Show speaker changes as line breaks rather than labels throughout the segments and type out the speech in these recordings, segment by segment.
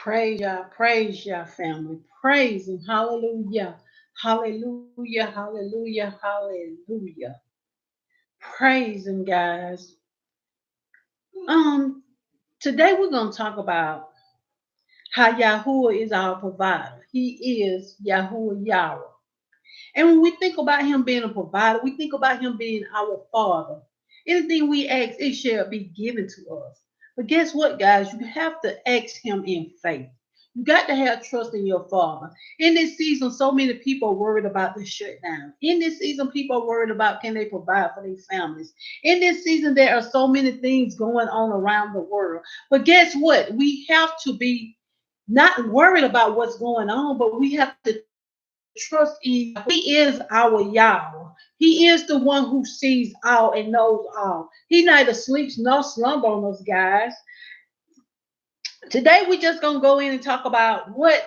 Praise Yah, family. Praise Him. Hallelujah. Hallelujah. Hallelujah. Hallelujah. Praise Him, guys. Um, Today we're gonna talk about how Yahuwah is our provider. He is Yahuwah Yahweh. And when we think about Him being a provider, we think about Him being our Father. Anything we ask, it shall be given to us. But guess what, guys? You have to ask Him in faith. You got to have trust in your Father. In this season, so many people are worried about the shutdown. In this season, people are worried about can they provide for their families. In this season, there are so many things going on around the world. But guess what? We have to be not worried about what's going on, but we have to trust in. He is our Yahweh. He is the one who sees all and knows all. He neither sleeps nor slumber on us, guys. Today we just gonna go in and talk about what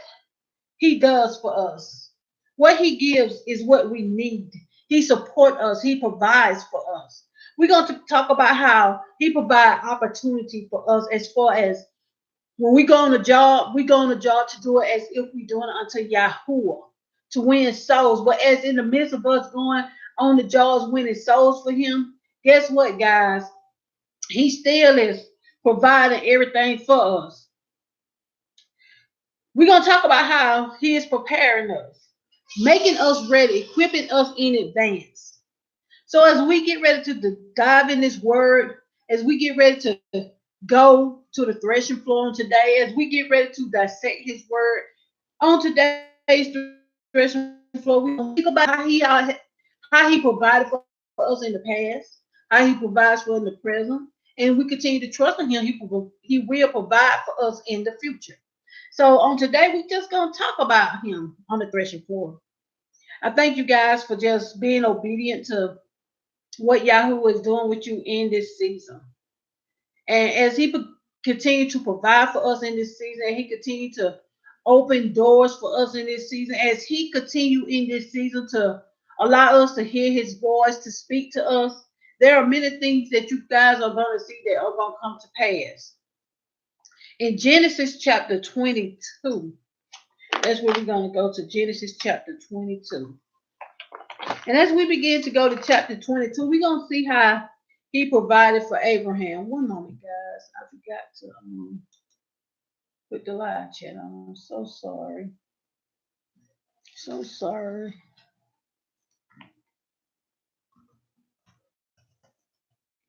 he does for us. What he gives is what we need. He supports us. He provides for us. We're going to talk about how he provides opportunity for us as far as when we go on a job, we go on a job to do it as if we're doing it unto Yahuwah, to win souls. But as in the midst of us going on the jobs, winning souls for him, guess what, guys? He still is providing everything for us. We're going to talk about how he is preparing us, making us ready, equipping us in advance. So as we get ready to dive in this word, as we get ready to go to the threshing floor on today, as we get ready to dissect his word on today's threshing floor, we gonna think about how he provided for us in the past, how he provides for in the present, and we continue to trust in him. He will provide for us in the future. So on today, we just gonna talk about him on the threshing floor. I thank you guys for just being obedient to what Yahoo is doing with you in this season. And as he continue to provide for us in this season, and he continue to open doors for us in this season, as he continue in this season to allow us to hear his voice, to speak to us, there are many things that you guys are going to see that are going to come to pass. In Genesis chapter 22, that's where we're going to go to Genesis chapter 22. And as we begin to go to chapter 22, we're going to see how he provided for Abraham. One moment, guys. I forgot to put the live chat on. I'm so sorry. So sorry.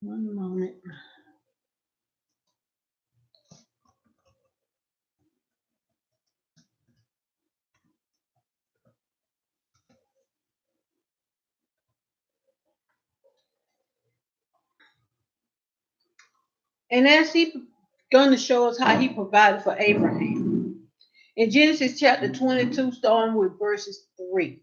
One moment. And as he going to show us how he provided for Abraham. In Genesis chapter 22, starting with verses 3.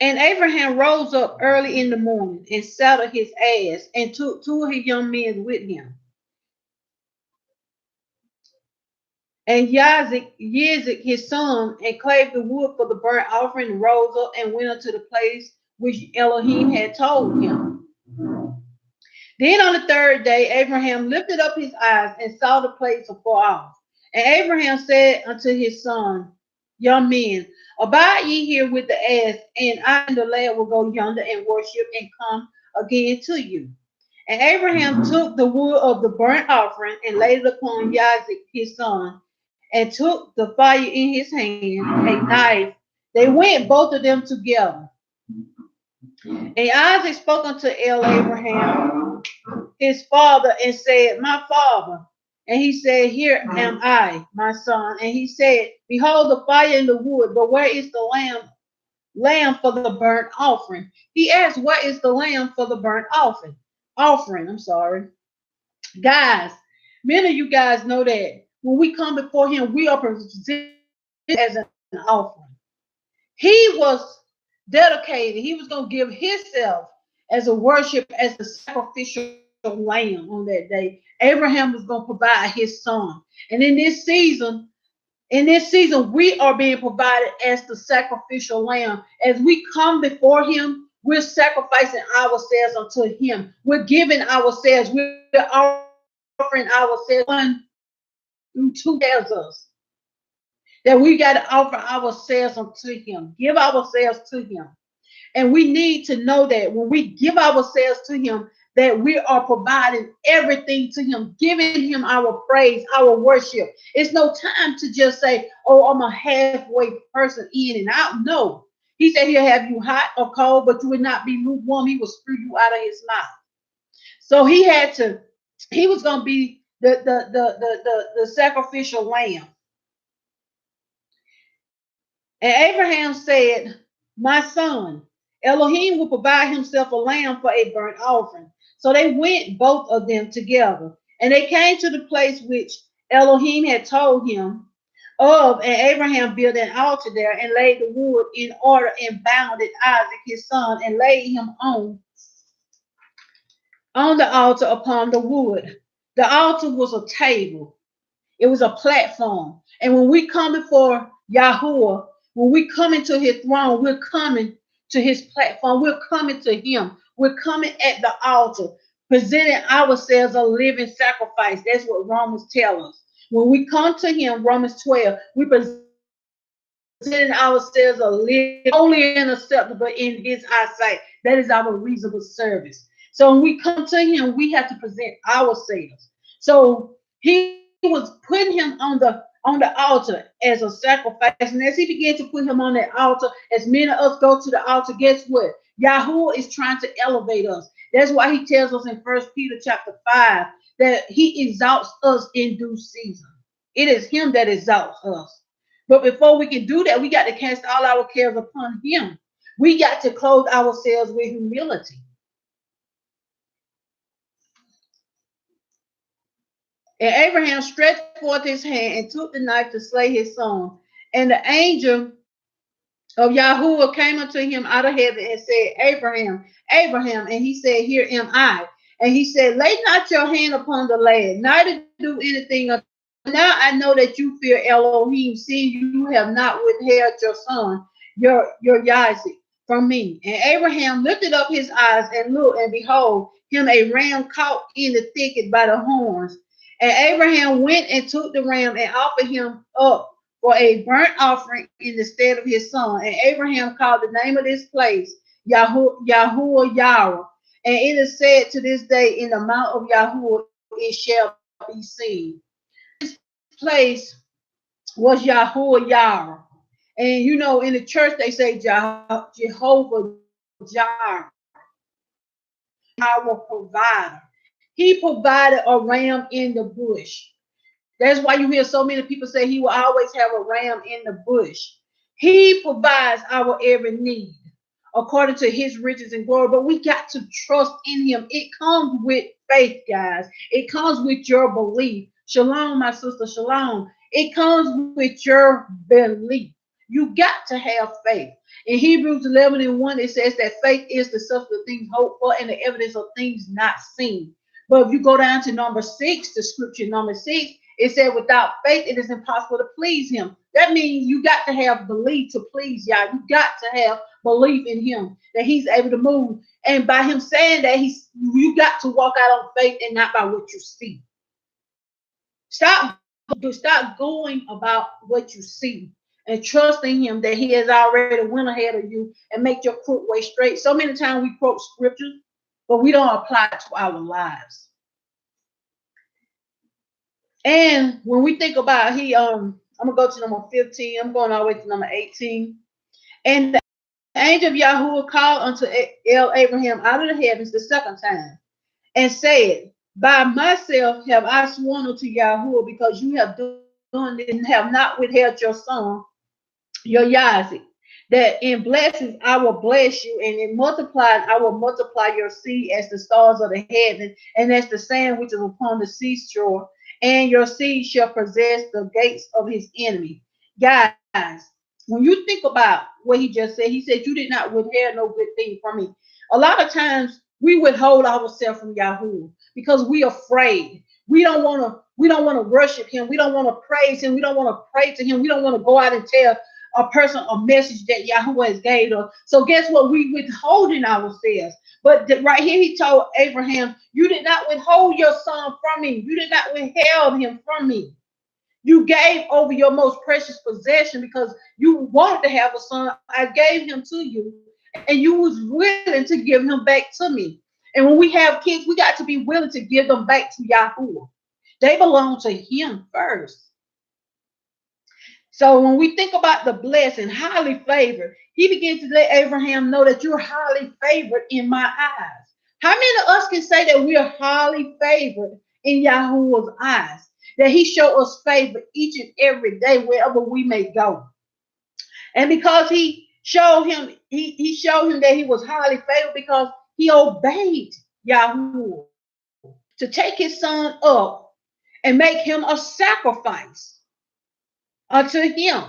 And Abraham rose up early in the morning and saddled his ass and took two of his young men with him. And Isaac his son, and clave the wood for the burnt offering, and rose up and went unto the place which Elohim had told him. Then on the third day, Abraham lifted up his eyes and saw the place afar off. And Abraham said unto his son, young men, abide ye here with the ass, and I and the lad will go yonder and worship and come again to you. And Abraham took the wood of the burnt offering and laid it upon Isaac his son, and took the fire in his hand, a knife. They went both of them together. And Isaac spoke unto Abraham, his father, and said, my father. And he said, here am I, my son. And he said, behold the fire and the wood, but where is the lamb for the burnt offering? He asked, what is the lamb for the burnt offering? I'm sorry. Guys, many of you guys know that when we come before him, we are presented as an offering. He was dedicated. He was going to give himself as a worship, as the sacrificial lamb on that day. Abraham was going to provide his son. And in this season, we are being provided as the sacrificial lamb. As we come before him, we're sacrificing ourselves unto him. We're giving ourselves. We're offering ourselves who tells us that we got to offer ourselves unto him, give ourselves to him. And we need to know that when we give ourselves to him, that we are providing everything to him, giving him our praise, our worship. It's no time to just say, oh, I'm a halfway person in and out. No. He said he'll have you hot or cold, but you would not be lukewarm. He will spew you out of his mouth. So he was going to be the sacrificial lamb. And Abraham said, my son, Elohim will provide himself a lamb for a burnt offering. So they went, both of them together. And they came to the place which Elohim had told him of. And Abraham built an altar there and laid the wood in order and bounded Isaac his son and laid him on the altar upon the wood. The altar was a table. It was a platform. And when we come before Yahuwah, when we come into his throne, we're coming to his platform. We're coming to him. We're coming at the altar, presenting ourselves a living sacrifice. That's what Romans tell us. When we come to him, Romans 12, we presenting ourselves a living, holy and acceptable in his eyesight. That is our reasonable service. So when we come to him, we have to present ourselves. So he was putting him on the altar as a sacrifice. And as he began to put him on that altar, as many of us go to the altar, guess what? Yahuwah is trying to elevate us. That's why he tells us in 1 Peter chapter 5 that he exalts us in due season. It is him that exalts us. But before we can do that, we got to cast all our cares upon him. We got to clothe ourselves with humility. And Abraham stretched forth his hand and took the knife to slay his son. And the angel of Yahuwah came unto him out of heaven and said, Abraham, Abraham. And he said, here am I. And he said, lay not your hand upon the lad, neither do anything. Now I know that you fear Elohim, seeing you have not withheld your son, your Isaac, from me. And Abraham lifted up his eyes and looked, and behold, him a ram caught in the thicket by the horns. And Abraham went and took the ram and offered him up for a burnt offering in the stead of his son. And Abraham called the name of this place Yahuwah Yahweh. And it is said to this day, in the mount of Yahuwah it shall be seen. This place was Yahuwah Yahweh. And you know, in the church they say Jehovah Jireh, our provider. He provided a ram in the bush. That's why you hear so many people say he will always have a ram in the bush. He provides our every need according to his riches and glory. But we got to trust in him. It comes with faith, guys. It comes with your belief. Shalom, my sister, shalom. It comes with your belief. You got to have faith. In Hebrews 11:1, it says that faith is the substance of things hoped for and the evidence of things not seen. But if you go down to number 6, the scripture number 6, it said, without faith, it is impossible to please him. That means you got to have belief to please Yah. You got to have belief in him, that he's able to move. And by him saying that, you got to walk out on faith and not by what you see. Stop going about what you see and trusting him that he has already went ahead of you and make your crooked way straight. So many times we quote scriptures, but we don't apply it to our lives. And when we think about I'm gonna go to number 15. I'm going all the way to number 18. And the angel of Yahuwah called unto Abraham out of the heavens the second time, and said, by myself have I sworn unto Yahuwah, because you have done it and have not withheld your son, your Isaac, that in blessings I will bless you, and in multiplying I will multiply your seed as the stars of the heaven, and as the sand which is upon the seashore, and your seed shall possess the gates of his enemy. Guys, when you think about what he just said, he said, you did not withhold no good thing from me. A lot of times we withhold ourselves from Yahoo because we are afraid. We don't want to worship him. We don't want to praise him. We don't want to pray to him. We don't want to go out and tell a person a message that Yahweh has gave us. So guess what? We withholding ourselves. But right here he told Abraham, you did not withhold your son from me. You did not withhold him from me. You gave over your most precious possession because you wanted to have a son. I gave him to you, and you was willing to give him back to me. And when we have kids, we got to be willing to give them back to Yahweh. They belong to him first. So when we think about the blessing, highly favored, he began to let Abraham know that you're highly favored in my eyes. How many of us can say that we are highly favored in Yahuwah's eyes? That he showed us favor each and every day wherever we may go. And because he showed him that he was highly favored because he obeyed Yahuwah to take his son up and make him a sacrifice unto him.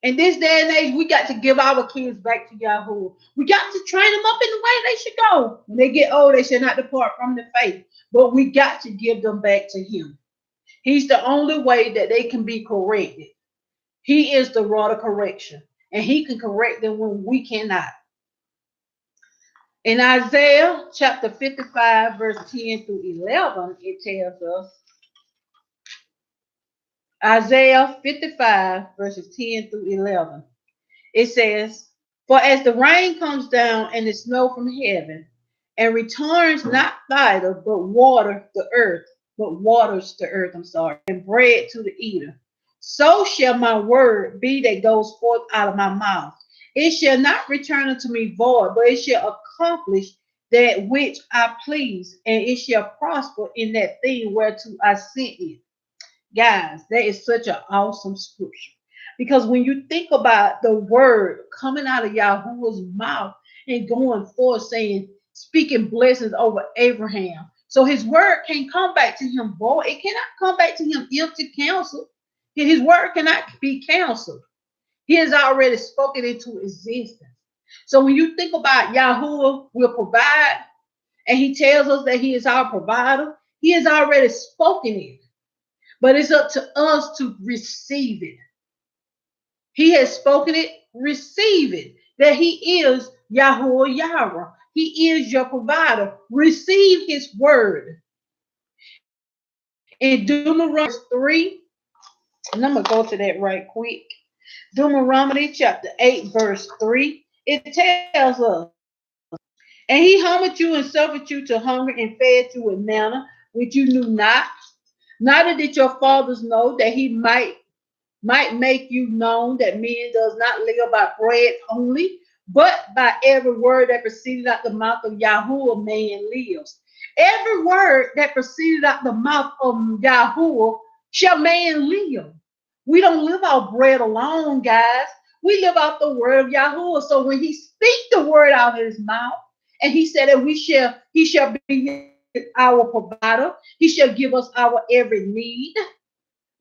In this day and age, we got to give our kids back to Yahweh. We got to train them up in the way they should go. When they get old, they should not depart from the faith. But we got to give them back to him. He's the only way that they can be corrected. He is the rod of correction. And he can correct them when we cannot. In Isaiah chapter 55, verse 10 through 11, it tells us, Isaiah 55, verses 10 through 11. It says, for as the rain comes down and the snow from heaven, and returns not thither, but waters the earth, and bread to the eater, so shall my word be that goes forth out of my mouth. It shall not return unto me void, but it shall accomplish that which I please, and it shall prosper in that thing whereto I sent it. Guys, that is such an awesome scripture. Because when you think about the word coming out of Yahuwah's mouth and going forth saying, speaking blessings over Abraham. So his word can come back to him void. It cannot come back to him empty counsel. His word cannot be counseled. He has already spoken into existence. So when you think about Yahuwah will provide, and he tells us that he is our provider, he has already spoken it. But it's up to us to receive it. He has spoken it, receive it. That he is Yahuwah Yahweh. He is your provider. Receive his word. In Deuteronomy 3, and I'm going to go to that right quick. Deuteronomy chapter 8, verse 3, it tells us, and he humbled you and suffered you to hunger and fed you with manna, which you knew not, neither did your fathers know, that he might make you known that man does not live by bread only, but by every word that proceeded out the mouth of Yahuwah, man lives. Every word that proceeded out the mouth of Yahuwah shall man live. We don't live off bread alone, guys. We live off the word of Yahuwah. So when he speaks the word out of his mouth, and he said that he shall be our provider, he shall give us our every need.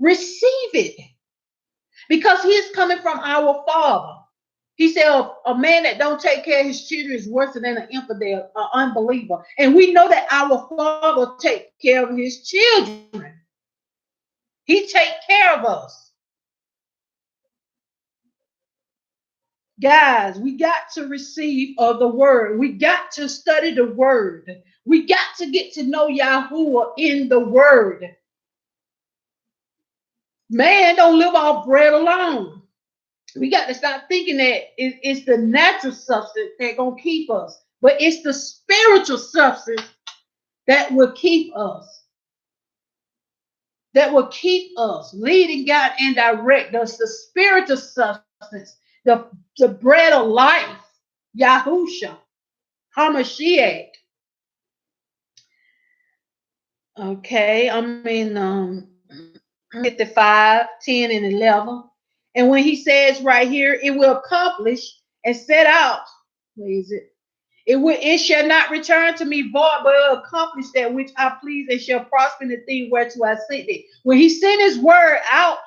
Receive it. Because he is coming from our Father. He said a man that don't take care of his children is worse than an infidel, an unbeliever. And we know that our Father takes care of his children. He takes care of us. Guys, we got to receive of the word. We got to study the word. We got to get to know Yahuwah in the word. Man don't live off bread alone. We got to stop thinking that it's the natural substance that's going to keep us, but it's the spiritual substance that will keep us, lead and guide and direct us. The spiritual substance, the bread of life, Yahusha, Hamashiach. Okay, I'm in 55, 10, and 11. And when he says right here, it will accomplish and set out, where is it? It shall not return to me void, but it will accomplish that which I please and shall prosper in the thing whereto I sent it. When he sent his word out,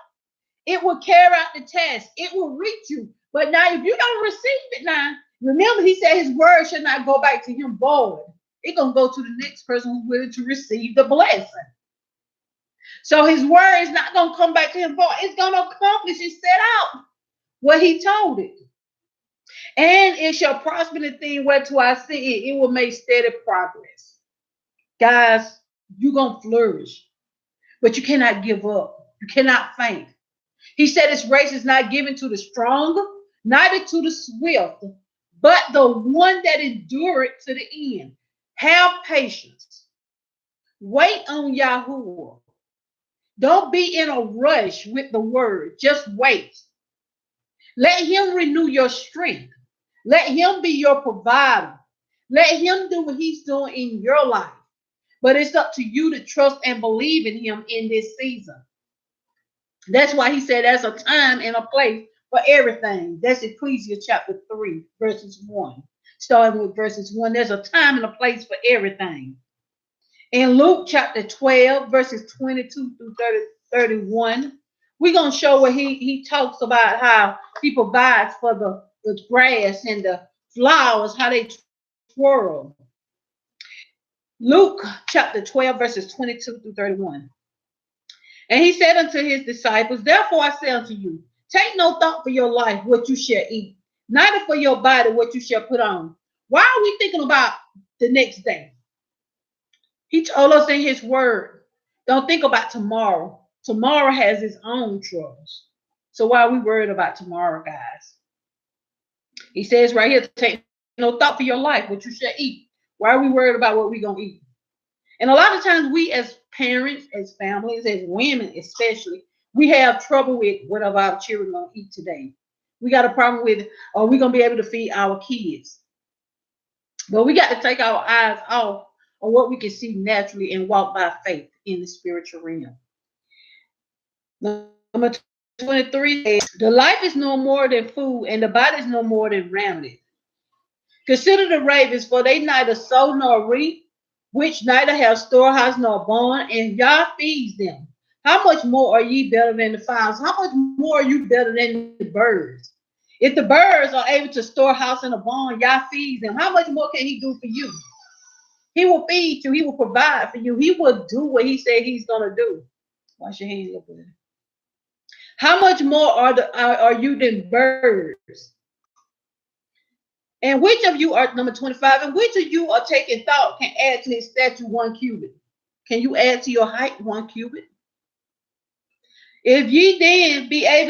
it will carry out the task. It will reach you. But now if you don't receive it now, remember he said his word shall not go back to him void. It's going to go to the next person who's willing to receive the blessing. So his word is not going to come back to him void. It's going to accomplish and set out what he told it. And it shall prosper in the thing whereto I sent it. It will make steady progress. Guys, you're going to flourish. But you cannot give up. You cannot faint. He said this race is not given to the strong, neither to the swift, but the one that endureth to the end. Have patience. Wait on Yahuwah. Don't be in a rush with the word. Just wait. Let him renew your strength. Let him be your provider. Let him do what he's doing in your life. But it's up to you to trust and believe in him in this season. That's why he said there's a time and a place for everything. That's Ecclesiastes chapter 3, verses 1. Starting with verses 1, there's a time and a place for everything. In Luke chapter 12, verses 22 through 31, we're going to show where he talks about how he provides for the grass and the flowers, how they twirl. Luke chapter 12, verses 22 through 31. And he said unto his disciples, therefore I say unto you, take no thought for your life, what you shall eat, neither for your body, what you shall put on. Why are we thinking about the next day? He told us in his word, don't think about tomorrow. Tomorrow has its own troubles. So why are we worried about tomorrow, guys? He says right here, take no thought for your life, what you shall eat. Why are we worried about what we're going to eat? And a lot of times we as parents, as families, as women especially, we have trouble with whatever our children going to eat today. We got a problem with, are we going to be able to feed our kids? But we got to take our eyes off on what we can see naturally and walk by faith in the spiritual realm. Number 23 says, the life is no more than food, and the body is no more than raiment. Consider the ravens, for they neither sow nor reap, which neither have storehouse nor barn, and Yah feeds them. How much more are ye better than the fowls? How much more are you better than the birds? If the birds are able to store house in a barn, Yah feeds them. How much more can he do for you? He will feed you. He will provide for you. He will do what he said he's going to do. Wash your hands up there. How much more are you than birds? And which of you are, number 25, and which of you are taking thought can add to his stature 1 cubit? Can you add to your height 1 cubit? If you then be not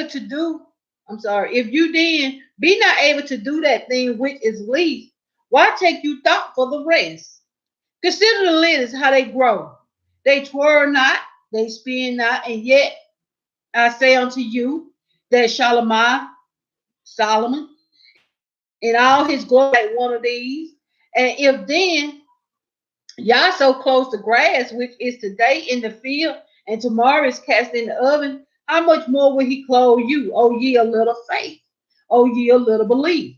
able to do that thing which is least, why take you thought for the rest? Consider the lilies, how they grow. They twirl not, they spin not, and yet I say unto you that Solomon, in all his glory, like one of these. And if then Yah so close the grass, which is today in the field, and tomorrow is cast in the oven, how much more will he clothe you, O ye a little faith, O ye a little belief?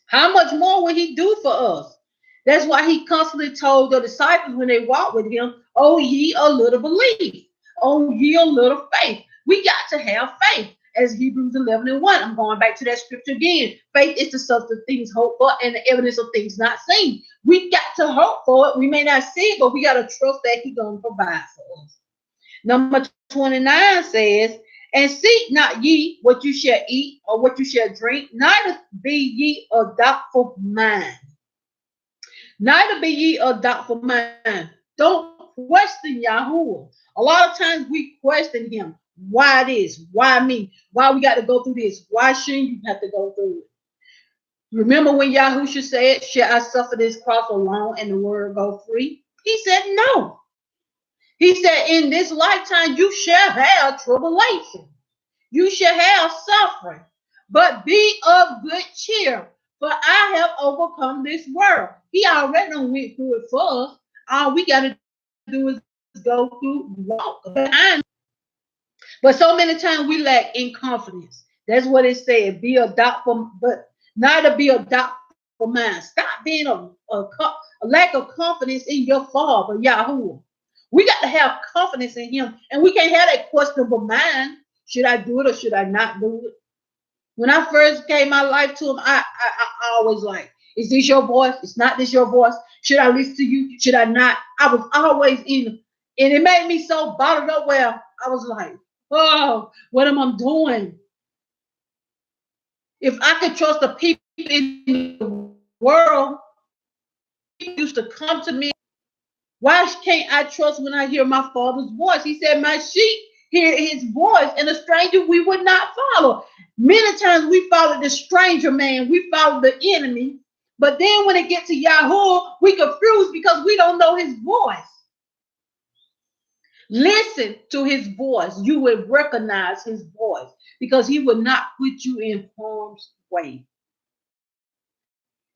How much more will he do for us? That's why he constantly told the disciples when they walked with him, oh, ye a little belief, oh, ye a little faith. We got to have faith, as Hebrews 11:1. I'm going back to that scripture again. Faith is the substance of things hoped for and the evidence of things not seen. We got to hope for it. We may not see it, but we got to trust that he's going to provide for us. Number 29 says, and seek not ye what you shall eat or what you shall drink, neither be ye of doubtful mind. Neither be ye of doubtful mind. Don't question Yahuwah. A lot of times we question him. Why this? Why me? Why we got to go through this? Why shouldn't you have to go through it? Remember when Yahusha said, shall I suffer this cross alone and the word go free? He said no. He said, in this lifetime, you shall have tribulation. You shall have suffering. But be of good cheer, for I have overcome this world. He already went through it for us. All we got to do is go through, walk behind. But so many times we lack in confidence. That's what it said. Be a doubtful, but neither be a doubtful mind. Stop being a lack of confidence in your Father, Yahuwah. We got to have confidence in him, and we can't have that questionable mind. Should I do it or should I not do it? When I first gave my life to him, I always like, is this your voice? It's not this your voice. Should I listen to you? Should I not? I was always in, and it made me so bottled up where I was like, oh, what am I doing? If I could trust the people in the world, people used to come to me. Why can't I trust when I hear my Father's voice? He said, my sheep hear his voice, and a stranger we would not follow. Many times we follow the stranger man, we follow the enemy, but then when it gets to Yahweh, we confused because we don't know his voice. Listen to his voice. You will recognize his voice because he will not put you in harm's way.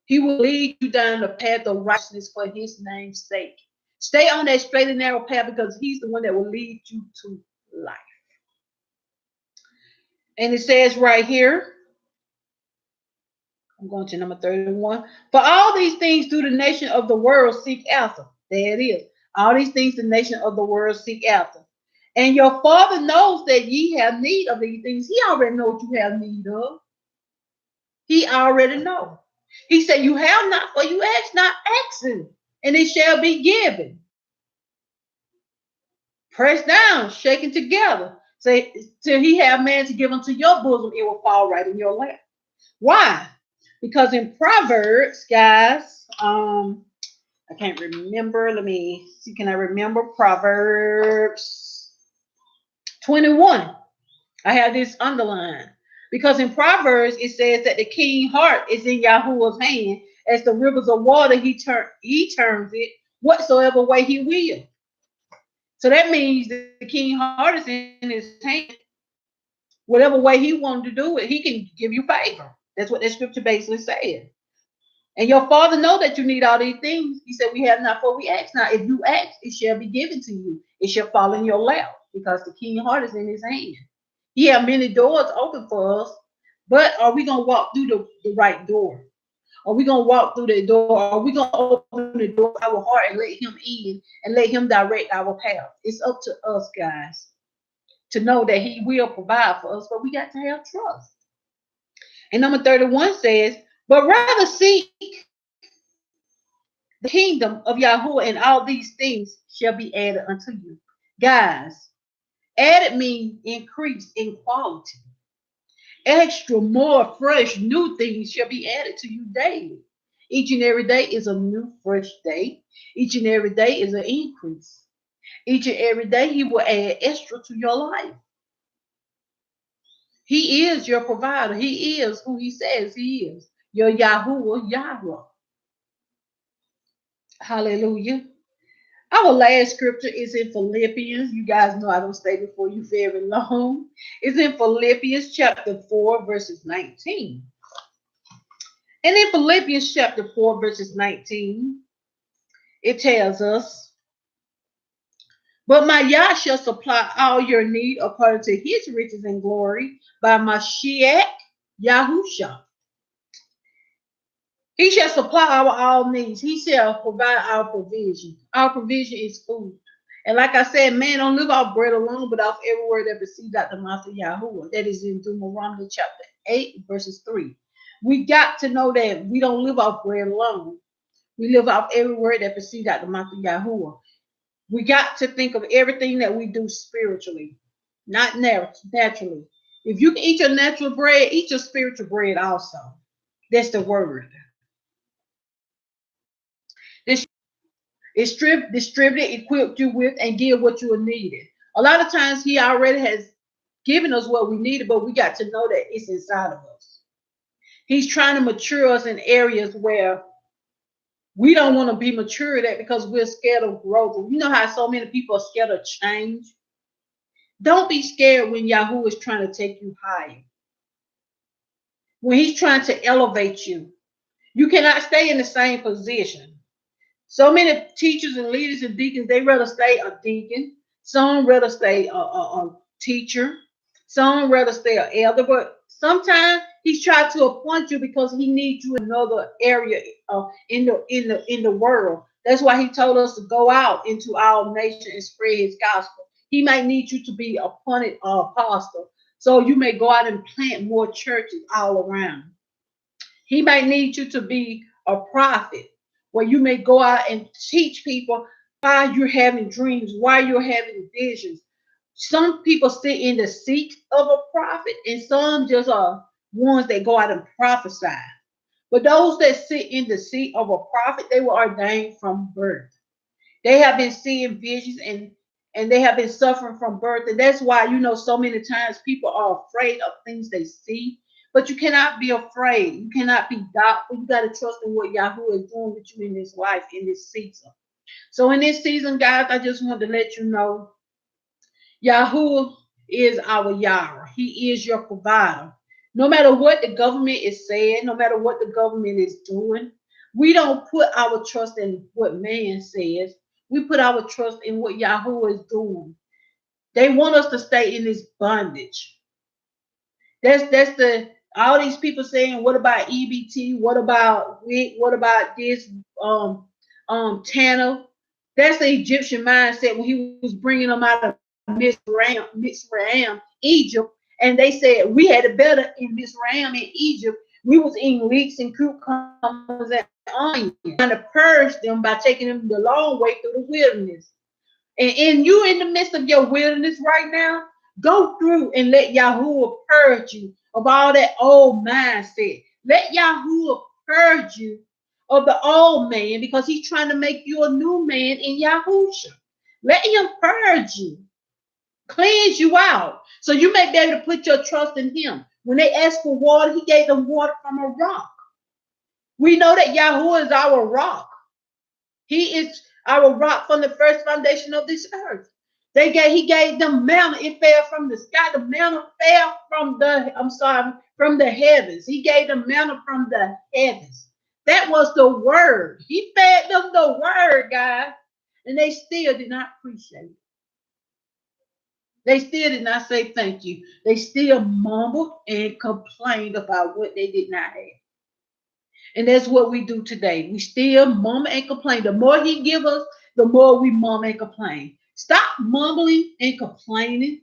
He will lead you down the path of righteousness for his name's sake. Stay on that straight and narrow path because he's the one that will lead you to life. And it says right here, I'm going to number 31. For all these things do the nation of the world seek after. There it is. All these things the nation of the world seek after. And your Father knows that ye have need of these things. He already knows what you have need of. He already knows. He said, you have not, for you ask not, asking, and it shall be given. Pressed down, shaken together. Say, till he have man to give unto your bosom, it will fall right in your lap. Why? Because in Proverbs, guys, I can't remember. Let me see. Can I remember Proverbs 21? I have this underlined. Because in Proverbs, it says that the king's heart is in Yahuwah's hand. As the rivers of water, he turns it whatsoever way he will. So that means the king's heart is in his hand. Whatever way he wanted to do it, he can give you favor. That's what that scripture basically said. And your Father know that you need all these things. He said, we have not for we ask. Now, if you ask, it shall be given to you. It shall fall in your lap because the king's heart is in his hand. He have many doors open for us, but are we going to walk through the right door? Are we going to walk through the door? Are we going to open the door of our heart and let him in and let him direct our path? It's up to us, guys, to know that he will provide for us, but we got to have trust. And number 31 says, but rather seek the kingdom of Yahuwah, and all these things shall be added unto you. Guys, added means increase in quality. Extra, more, fresh, new things shall be added to you daily. Each and every day is a new, fresh day. Each and every day is an increase. Each and every day, he will add extra to your life. He is your provider. He is who he says he is. Your Yahuwah, Yahweh. Hallelujah. Our last scripture is in Philippians. You guys know I don't stay before you very long. It's in Philippians chapter 4, verses 19. And in Philippians chapter 4, verses 19, it tells us, but my Yah shall supply all your need according to his riches and glory by Mashiach Yahusha. He shall supply our all needs. He shall provide our provision. Our provision is food. And like I said, man don't live off bread alone, but off every word that proceeds out the mouth of Yahuwah. That is in Deuteronomy chapter 8, verses 3. We got to know that we don't live off bread alone. We live off every word that proceeds out the mouth of Yahuwah. We got to think of everything that we do spiritually, not naturally. If you can eat your natural bread, eat your spiritual bread also. That's the word. This is distributed, equipped you with, and give what you are needed. A lot of times he already has given us what we needed, but we got to know that it's inside of us. He's trying to mature us in areas where we don't want to be matured at because we're scared of growth. You know how so many people are scared of change? Don't be scared when Yahoo is trying to take you higher. When he's trying to elevate you, you cannot stay in the same position. So many teachers and leaders and deacons, they rather stay a deacon. Some rather stay a teacher. Some rather stay an elder. But sometimes he's trying to appoint you because he needs you in another area in the world. That's why he told us to go out into all nations and spread his gospel. He might need you to be appointed apostle, so you may go out and plant more churches all around. He might need you to be a prophet, where you may go out and teach people why you're having dreams, why you're having visions. Some people sit in the seat of a prophet, and some just are ones that go out and prophesy. But those that sit in the seat of a prophet, they were ordained from birth. They have been seeing visions, and and they have been suffering from birth. And that's why, so many times people are afraid of things they see. But you cannot be afraid. You cannot be doubtful. You got to trust in what Yahweh is doing with you in this life, in this season. So in this season, guys, I just wanted to let you know Yahuwah is our Yahweh. He is your provider. No matter what the government is saying, no matter what the government is doing, we don't put our trust in what man says. We put our trust in what Yahuwah is doing. They want us to stay in this bondage. That's the all these people saying, what about EBT? What about WIC? What about this Tanner? That's the Egyptian mindset when he was bringing them out of Mizraim, Egypt, and they said we had it better in Mizraim in Egypt. We was eating leeks and cucumbers and onions, trying to purge them by taking them the long way through the wilderness. And you in the midst of your wilderness right now, go through and let Yahuwah purge you of all that old mindset. Let Yahuwah purge you of the old man because he's trying to make you a new man in Yahusha. Let him purge you, cleanse you out, so you may be able to put your trust in him. When they asked for water, he gave them water from a rock. We know that Yahuwah is our rock. He is our rock from the first foundation of this earth. He gave them manna. It fell from the sky. The manna fell from the heavens. He gave them manna from the heavens. That was the word. He fed them the word, guys. And they still did not appreciate it. They still did not say thank you. They still mumbled and complained about what they did not have. And that's what we do today. We still mumble and complain. The more he give us, the more we mumble and complain. Stop mumbling and complaining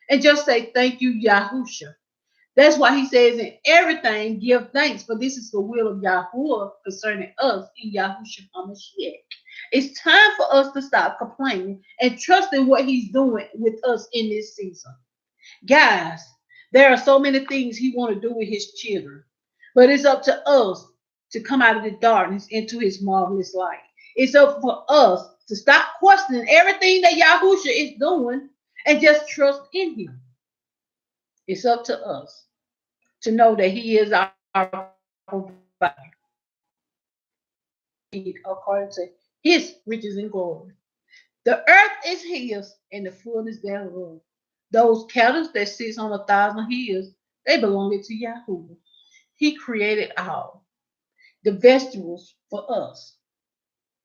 and just say thank you, Yahusha. That's why he says in everything give thanks, for this is the will of Yahuwah concerning us in Yahusha HaMashiach. It's time for us to stop complaining and trust in what he's doing with us in this season. Guys, there are so many things he want to do with his children, but it's up to us to come out of the darkness into his marvelous light. It's up for us to stop questioning everything that Yahusha is doing and just trust in him. It's up to us to know that he is our provider according to his riches and glory. The earth is his and the fullness thereof. Those cattle that sits on 1,000 hills, they belong to Yahuwah. He created all. The vegetables for us.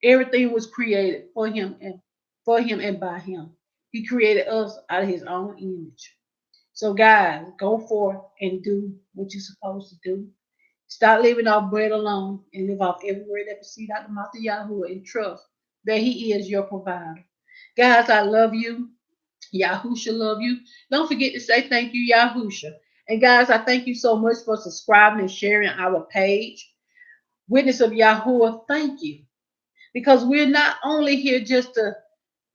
Everything was created for him and by him. He created us out of his own image. So guys, go forth and do what you're supposed to do. Stop living off bread alone and live off every word that proceeds out of the mouth of Yahuwah and trust that he is your provider. Guys, I love you. Yahusha love you. Don't forget to say thank you, Yahusha. And guys, I thank you so much for subscribing and sharing our page. Witness of Yahuwah, thank you. Because we're not only here just to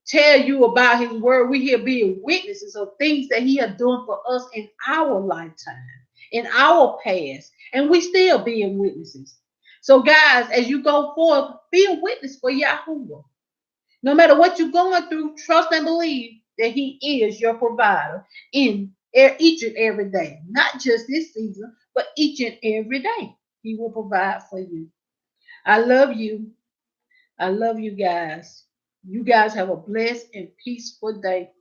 tell you about his word, we're here being witnesses of things that he has done for us in our lifetime, in our past. And we still being witnesses. So guys, as you go forth, be a witness for Yahuwah. No matter what you're going through, trust and believe that he is your provider in each and every day. Not just this season, but each and every day. He will provide for you. I love you. I love you guys. You guys have a blessed and peaceful day.